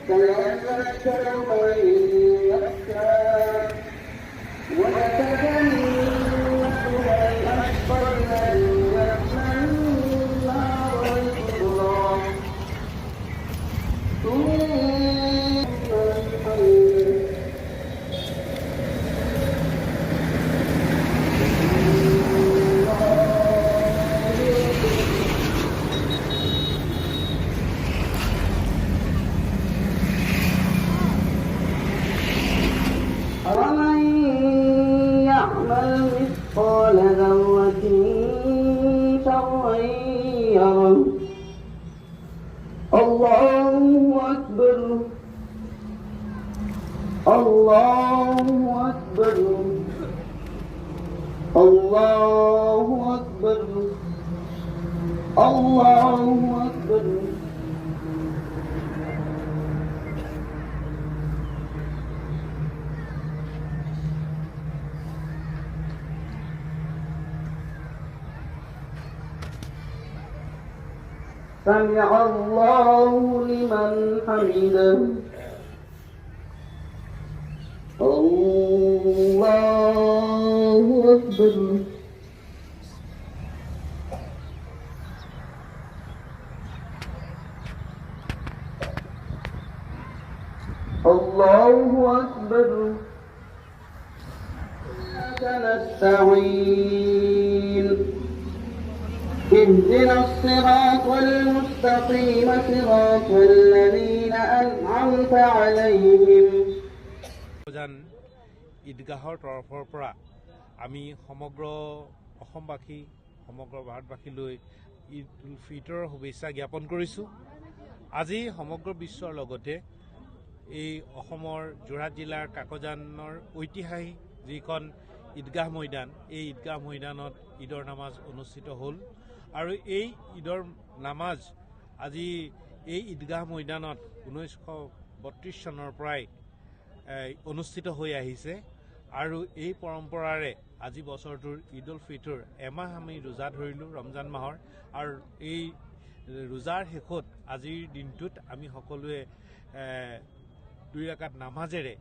سيذكر من يخشى ويتجنبها الأشقى الذي يصلى النار الكبرى ثم ومن يعمل مثقال ذرة شرا يره الله أكبر الله أكبر الله أكبر الله أكبر سمع الله لمن حمده الله أكبر الله أكبر إياك نستعين اهدنا الصراط المستقيم صراط الذين أنعمت عليهم ঈদগাহৰ তৰফৰ পৰা আমি সমগ্ৰ অসমবাসী সমগ্ৰ ভাৰতবাসীলৈ ঈদ উল ফিতৰৰ শুভেচ্ছা জ্ঞাপন কৰিছোঁ। আজি সমগ্ৰ বিশ্বৰ লগতে এই অসমৰ যোৰহাট জিলাৰ কাকজানৰ ঐতিহাসিক যিখন ঈদগাহ মৈদান, এই ঈদগাহ মৈদানত ঈদৰ নামাজ অনুষ্ঠিত হ'ল আৰু এই ঈদৰ নামাজ আজি এই ঈদগাহ মৈদানত 1932 চনৰ পৰাই অনুষ্ঠিত হৈ আহিছে আৰু এই পৰম্পৰাৰে আজি বছৰটোৰ ঈদ উল ফিতৰ এমাহ আমি ৰোজা ধৰিলোঁ ৰমজান মাহৰ আৰু এই ৰোজাৰ শেষত আজিৰ দিনটোত আমি সকলোৱে দুই ৰাকাত নামাজেৰে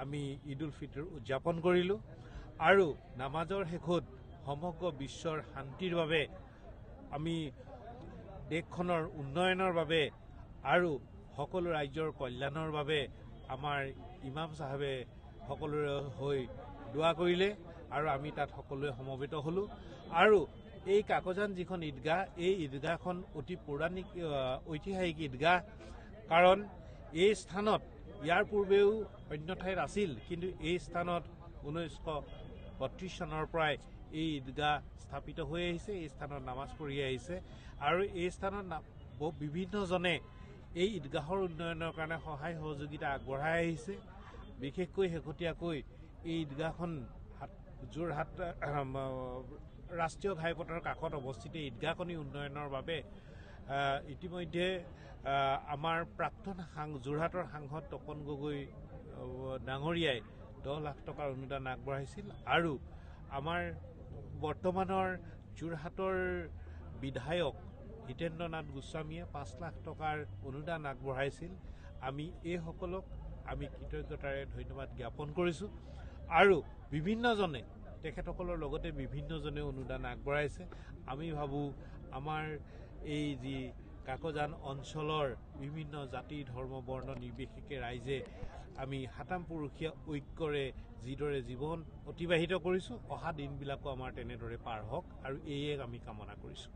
আমি ঈদ উল ফিতৰ উদযাপন কৰিলোঁ আৰু নামাজৰ শেষত সমগ্ৰ বিশ্বৰ শান্তিৰ বাবে আমি দেশখনৰ উন্নয়নৰ বাবে আৰু সকলো ৰাজ্যৰ কল্যাণৰ বাবে আমাৰ ইমাম চাহাবে সকলোৰে হৈ দোৱা কৰিলে আৰু আমি তাত সকলোৱে সমবেত হ'লোঁ আৰু এই কাকজান যিখন ঈদগাহ, এই ঈদগাহখন অতি পৌৰাণিক ঐতিহাসিক ঈদগাহ, কাৰণ এই স্থানত ইয়াৰ পূৰ্বেও অন্য ঠাইত আছিল, কিন্তু এই স্থানত 1932 চনৰ পৰাই এই ঈদগাহ স্থাপিত হৈ আহিছে, এই স্থানত নামাজ পঢ়ি আহিছে আৰু এই স্থানত বিভিন্নজনে এই ঈদগাহৰ উন্নয়নৰ কাৰণে সহায় সহযোগিতা আগবঢ়াই আহিছে। বিশেষকৈ শেহতীয়াকৈ এই ঈদগাহখন যোৰহাট ৰাষ্ট্ৰীয় ঘাইপথৰ কাষত অৱস্থিত ঈদগাহখনি উন্নয়নৰ বাবে ইতিমধ্যে আমাৰ প্ৰাক্তন যোৰহাটৰ সাংসদ তপন গগৈ ডাঙৰীয়াই 10 লাখ টকাৰ অনুদান আগবঢ়াইছিল আৰু আমাৰ বৰ্তমানৰ যোৰহাটৰ বিধায়ক হিতেন্দ্ৰ নাথ গোস্বামীয়ে 5 লাখ টকাৰ অনুদান আগবঢ়াইছিল। আমি এইসকলক আমি কৃতজ্ঞতাৰে ধন্যবাদ জ্ঞাপন কৰিছোঁ আৰু বিভিন্নজনে তেখেতসকলৰ লগতে বিভিন্নজনে অনুদান আগবঢ়াইছে। আমি ভাবোঁ আমাৰ এই যি কাকজান অঞ্চলৰ বিভিন্ন জাতি ধৰ্ম বৰ্ণ নিৰ্বিশেষে ৰাইজে আমি সাতাম পুৰুষীয়া ঐক্যৰে যিদৰে জীৱন অতিবাহিত কৰিছোঁ, অহা দিনবিলাকো আমাৰ তেনেদৰে পাৰ হওক আৰু এয়ে আমি কামনা কৰিছোঁ।